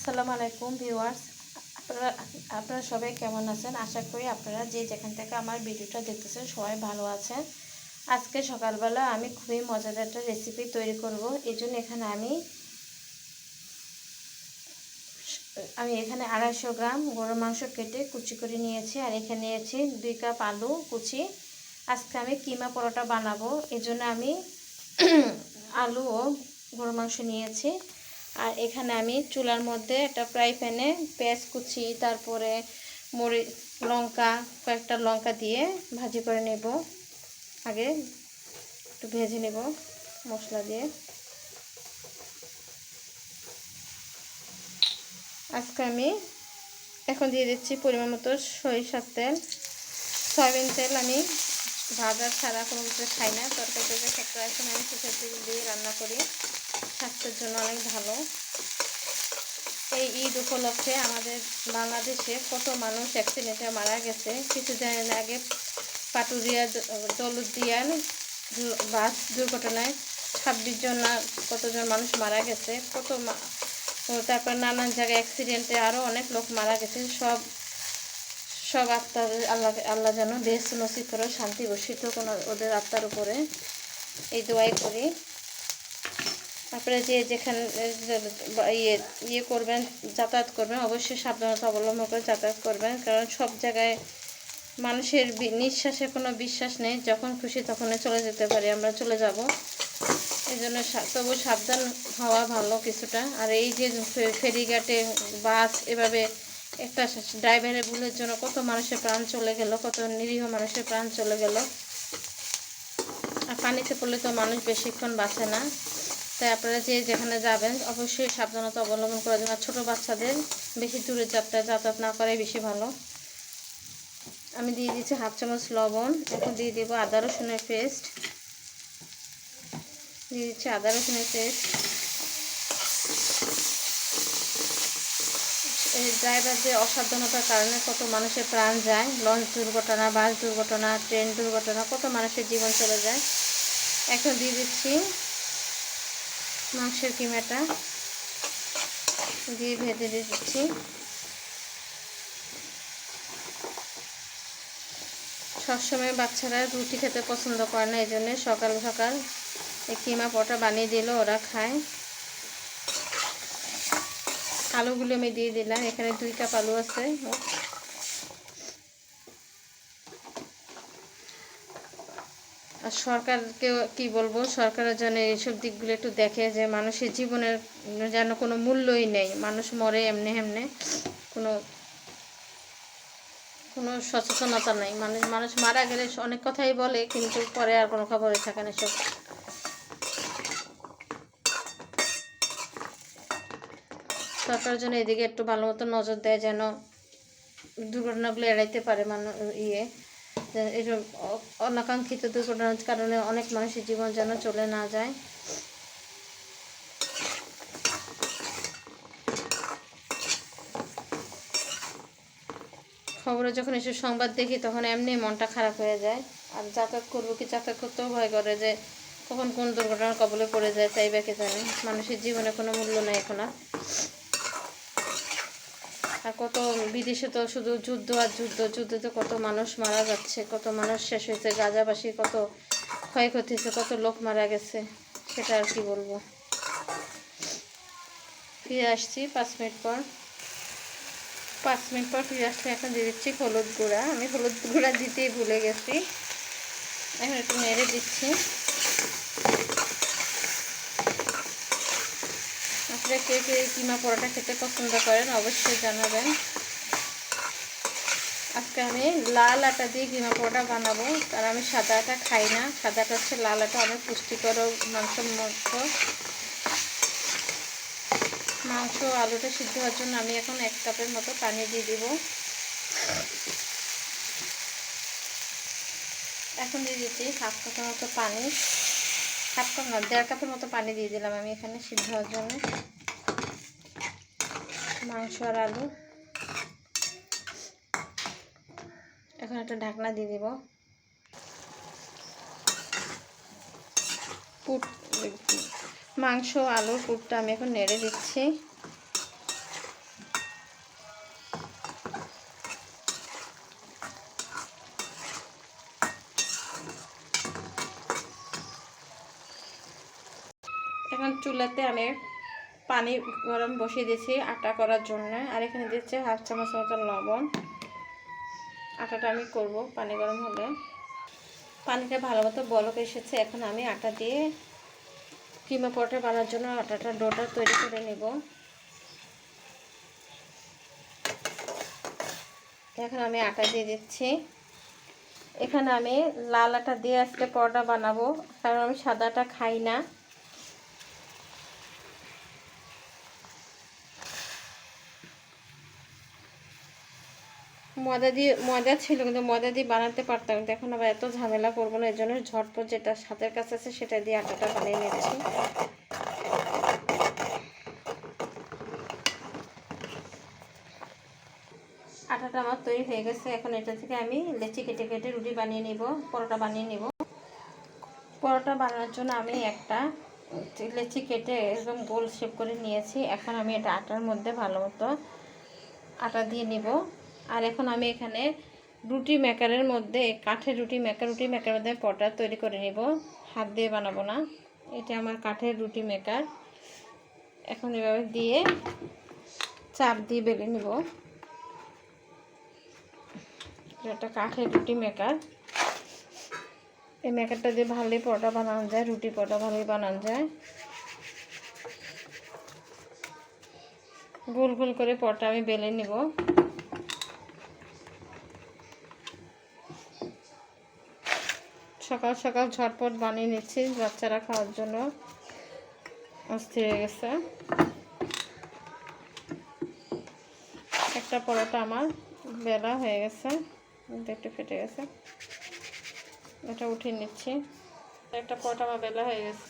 আসসালামু আলাইকুম ভিউয়ার্স, আপনারা সবাই কেমন আছেন? আশা করি আপনারা যে যেখান থেকে আমার ভিডিওটা দেখতেছেন সবাই ভালো আছেন। আজকে সকালবেলা আমি খুবই মজাদার একটা রেসিপি তৈরি করব। এই জন্য এখানে আমি 250 গ্রাম গরুর মাংস কেটে কুচি করে নিয়েছি, আর এখানে নিয়েছি 2 কাপ আলু কুচি। আজকে আমি কিমা পরোটা বানাবো, এই জন্য আমি আলু ও গরুর মাংস নিয়েছি। আর এখানে আমি চুলার মধ্যে একটা ফ্রাই প্যানে পেঁয়াজ কুচি, তারপরে মরিচ, লঙ্কা, কয়েকটা লঙ্কা দিয়ে ভাজি করে নেব। আগে একটু ভেজে নেব মশলা দিয়ে। আজকে আমি এখন দিয়ে দিচ্ছি পরিমাণ মতো সরিষার তেল। সয়াবিন তেল আমি ভাজা ছাড়া কোনো কিছু খাই না, তরকারিতে সবসময় আমি সরিষার তেল দিয়ে রান্না করি, স্বাস্থ্যের জন্য অনেক ভালো। এই ঈদ উপলক্ষে আমাদের বাংলাদেশে কত মানুষ অ্যাক্সিডেন্টে মারা গেছে। কিছুদিন আগে পাটুরিয়া দৌলতদিয়ার বাস দুর্ঘটনায় 26 জন না কতজন মানুষ মারা গেছে, তারপর নানান জায়গায় অ্যাক্সিডেন্টে আরও অনেক লোক মারা গেছে। সব আত্মার আল্লাহ যেন বেহেশত নসিব করে, শান্তি বর্ষিত কোনো ওদের আত্মার উপরে, এই দোয়াই করি। আপনারা যে যেখানে ইয়ে করবেন, যাতায়াত করবেন, অবশ্যই সাবধানতা অবলম্বন করে যাতায়াত করবেন, কারণ সব জায়গায় মানুষের নিঃশ্বাসে কোনো বিশ্বাস নেই, যখন খুশি তখনই চলে যেতে পারি, আমরা চলে যাব। এই জন্য তবু সাবধান হওয়া ভালো কিছুটা। আর এই যে ফেরিঘাটে বাস এভাবে একটা ড্রাইভারের ভুলের জন্য কত মানুষের প্রাণ চলে গেল, কত নিরীহ মানুষের প্রাণ চলে গেল। আর পানিতে পড়লে তো মানুষ বেশিক্ষণ বাঁচে না। তাই আপনারা যে যেখানে যাবেন অবশ্যই সাবধানতা অবলম্বন করে দেবেন। আর ছোটো বাচ্চাদের বেশি দূরের যাতায়াত না করাই বেশি ভালো। আমি দিয়ে দিচ্ছি 1/2 চামচ লবণ। এখন দিয়ে দেব আদা রসুনের পেস্ট। দিয়ে দিচ্ছি আদা রসুনের পেস্ট। এই ড্রাইভারদের অসাবধানতার কারণে কত মানুষের প্রাণ যায়, লঞ্চ দুর্ঘটনা, বাস দুর্ঘটনা, ট্রেন দুর্ঘটনা, কত মানুষের জীবন চলে যায়। এখন দিয়ে দিচ্ছি মাংসের কিমাটা, দিয়ে ভেজে দিচ্ছি। সবসময় বাচ্চারা রুটি খেতে পছন্দ করে না, এই জন্য সকাল সকাল এই কিমা পরোটা বানিয়ে দিল, ওরা খায়। আলুগুলো আমি দিয়ে দিলাম, এখানে 2 কাপ আলু আছে। আর সরকারকে কি বলবো, সরকারের জন্য এইসব দিকগুলো একটু দেখে, যে মানুষের জীবনের যেন কোনো মূল্যই নেই, মানুষ মরে এমনি এমনি, কোনো সচেতনতা নেই। মানুষ মারা গেলে অনেক কথাই বলে, কিন্তু পরে আর কোনো খবরই থাকে না। সব সরকারের জন্য এদিকে একটু ভালো মতো নজর দেয়, যেন দুর্ঘটনাগুলো এড়াইতে পারে। এইসব অনাকাঙ্ক্ষিত দুর্ঘটনার কারণে অনেক মানুষের জীবন যেন চলে না যায়। খবরে যখন এসব সংবাদ দেখি তখন এমনি মনটা খারাপ হয়ে যায়। আর যাতায়াত করবো কি, যাতায়াত করতেও ভয় করে যে কখন কোন দুর্ঘটনার কবলে পড়ে যায়, তাই বা কে জানে। মানুষের জীবনে কোনো মূল্য নেই এখন আর কত বিদেশে তো শুধু যুদ্ধ আর যুদ্ধতে কত মানুষ মারা যাচ্ছে, কত মানুষ শেষ হয়েছে, গাজাবাসী কত ক্ষয়ক্ষতি হয়েছে, কত লোক মারা গেছে, সেটা আর কি বলবো। ফিরে আসছি 5 মিনিট পর। 5 মিনিট পর ফিরে আসলে এখন দিয়ে দিচ্ছি হলুদ গুঁড়া। আমি হলুদ গুঁড়া দিতেই ভুলে গেছি, এখন একটু নেড়ে দিচ্ছি। আপনারা কে কে কিমা পরোটা খেতে পছন্দ করেন অবশ্যই জানাবেন। আজকে আমি লাল আটা দিয়ে কিমা পরোটা বানাবো, কারণ আমি সাদা আটা খাই না। সাদা আটা হচ্ছে, লাল আটা অনেক পুষ্টিকর মাংসের মতো। মাংস আলুটা সিদ্ধ হওয়ার জন্য আমি এখন 1 কাপের মতো পানি দিয়ে দিব। এখন দিয়ে দিচ্ছি 1/2 কাপের মতো পানি। 1/2 কাপ না, 1.5 কাপের মতো পানি দিয়ে দিলাম আমি এখানে সিদ্ধ হওয়ার জন্য মাংস আর আলু। এখন একটা ঢাকনা দিয়ে দিব। মাংস আলুর পুরটা আমি এখন নেড়ে দিচ্ছি। চুলাতে আমি পানি গরম বসিয়ে দিয়েছি আটা করার জন্য। আর এখানে দিচ্ছি 1/2 চামচ মতো লবণ। আটাটা আমি করব পানি গরম হলে। পানিটা ভালো মতো বলক এসেছে। এখন আমি আটা দিয়ে কিমা পরোটা বানানোর জন্য ডোটা তৈরি করে নেব। এখন আমি আটা দিয়ে দিচ্ছি। এখানে আমি লাল আটা দিয়ে আজকে পরোটা বানাবো, কারণ আমি সাদাটা খাই না। ময়দা ছিল, কিন্তু ময়দা দিয়ে বানাতে পারতাম, কিন্তু এখন আবার এত ঝামেলা করবো না। এর জন্য ঝটপট যেটা হাতের কাছে আছে সেটা দিয়ে আটাটা বানিয়ে নিচ্ছি। আটাটা আমার তৈরি হয়ে গেছে। এখন এটা থেকে আমি লেচি কেটে কেটে রুটি বানিয়ে নিব, পরোটা বানিয়ে নিব। পরোটা বানানোর জন্য আমি একটা লেচি কেটে একদম গোল শেপ করে নিয়েছি। এখন আমি এটা আটার মধ্যে ভালো মতো আটা দিয়ে নিব। আর এখন আমি এখানে রুটি মেকারের মধ্যে, কাঠের রুটি মেকারের মধ্যে পরোটা তৈরি করে নিব। হাত দিয়ে বানাবো না, এটা আমার কাঠের রুটি মেকার। এখন এভাবে দিয়ে চাপ দিয়ে বেলে নিব। এটা কাঠের রুটি মেকার। এই মেকারটা দিয়ে ভালোই পরোটা বানানো যায়, রুটি পরোটা ভালোই বানানো যায়। গোল গোল করে পরোটা আমি বেলে নিব। সকাল সকাল ঝটপট বানিয়ে নিচ্ছি, বাচ্চারা খাওয়ার জন্য অস্থির হয়ে গেছে। একটা পরোটা আমার বেলা হয়ে গেছে, একটু ফেটে গেছে, এটা উঠিয়ে নিচ্ছি। একটা পরোটা আমার বেলা হয়ে গেছে।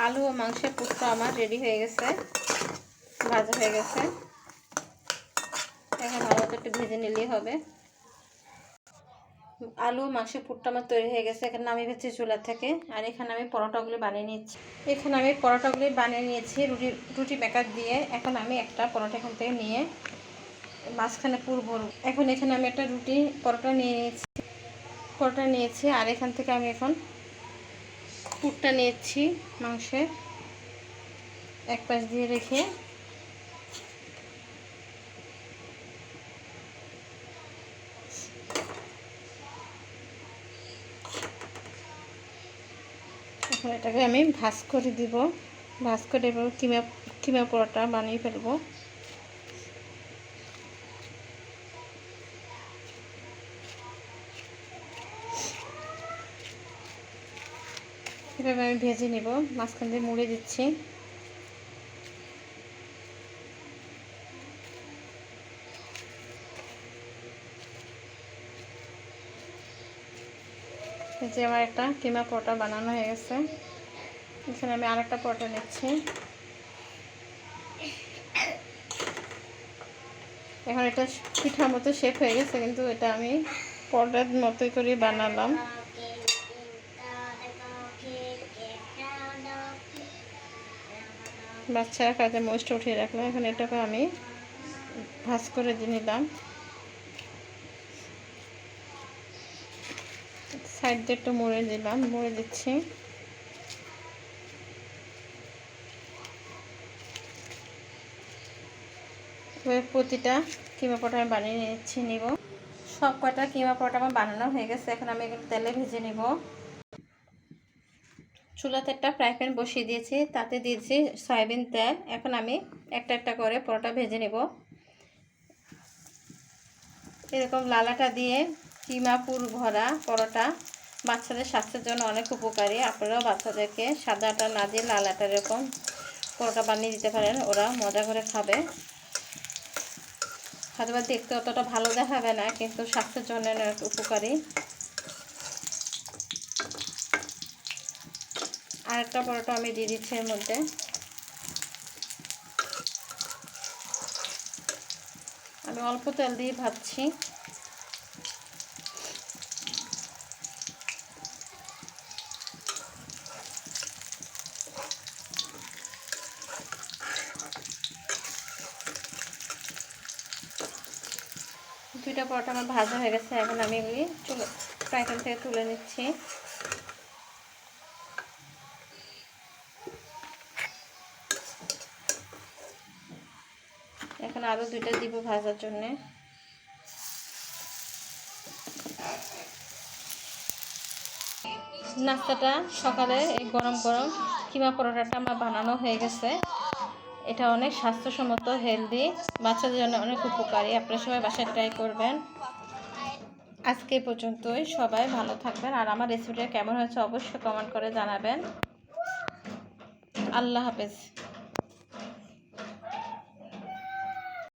আলু ও মাংসের পুরটা আমার রেডি হয়ে গেছে, ভাজা হয়ে গেছে। এখন ভালো মতো একটু ভেজে নিলেই হবে। আলু ও মাংসের পুরটা আমার তৈরি হয়ে গেছে। এখানে নামিয়ে ফেলছি চুলা থেকে। আর এখানে আমি পরোটাগুলি বানিয়ে নিচ্ছি। এখানে আমি পরোটাগুলি বানিয়ে নিয়েছি রুটি মেকার দিয়ে। এখন আমি একটা পরোটা এখান থেকে নিয়ে মাঝখানে পুর ভরব। এখন এখানে আমি একটা পরোটা নিয়েছি। আর এখান থেকে আমি এখন পুরটা নিয়েছি মাংসের এক পাশ দিয়ে রেখে এখন এটাকে আমি ভাজ করে দিব। ভাজ করে এবার কিমা পরোটা বানিয়ে ফেলবো। এভাবে আমি ভেজে নিব, মাঝখান দিয়ে মুড়ে দিচ্ছি। এই যে আমার একটা কিমা পরোটা বানানো হয়ে গেছে। এখানে আমি আরেকটা পরোটা নিচ্ছি। এখন এটা পিঠার মতো শেপ হয়ে গেছে, কিন্তু এটা আমি পরোটার মতোই করে বানালাম। বাচ্চারা কাজে মোস্ট উঠিয়ে রাখলাম। এখন এটাকে আমি ভাজ করে দিয়ে নিলাম। সাইড দিয়ে একটু মুড়ে দিচ্ছি। প্রতিটা কিমা পরোটা আমি বানিয়ে নিব। সব কটা কিমা পরোটা আমার বানানো হয়ে গেছে। এখন আমি এগুলো তেলে ভেজে নিব। চুলাতে একটা ফ্রাই প্যান বসিয়ে দিয়েছি, তাতে দিয়েছি সয়াবিন তেল। এখন আমি একটা একটা করে পরোটা ভেজে নেব। এরকম লালাটা দিয়ে কিমা পুর ভরা পরোটা বাচ্চাদের স্বাস্থ্যের জন্য অনেক উপকারী। আপনারাও বাচ্চাদেরকে সাদা আটা না দিয়ে লাল আটার এরকম পরোটা বানিয়ে দিতে পারেন, ওরা মজা করে খাবে। হয়তো দেখতে অতটা ভালো দেখাবে না, কিন্তু স্বাস্থ্যের জন্য অনেক উপকারী। আরেকটা পরোটা আমি দিয়ে দিচ্ছি এর মধ্যে। আমি অল্প তেল দিয়ে ভাজছি। দুইটা পরোটা আমার ভাজা হয়ে গেছে। এখন আমি এগুলি ফ্রাই প্যান থেকে তুলে নিচ্ছি। এখন আরও 2টা দিব ভাজার জন্যে। নাস্তাটা সকালে এই গরম গরম কিমা পরোটাটা আমার বানানো হয়ে গেছে। এটা অনেক স্বাস্থ্যসম্মত, হেলদি, বাচ্চাদের জন্য অনেক উপকারী। আপনারা সবাই বাসায় ট্রাই করবেন। আজকে পর্যন্তই, সবাই ভালো থাকবেন। আর আমার রেসিপিটা কেমন হয়েছে অবশ্যই কমেন্ট করে জানাবেন। আল্লাহ হাফেজ।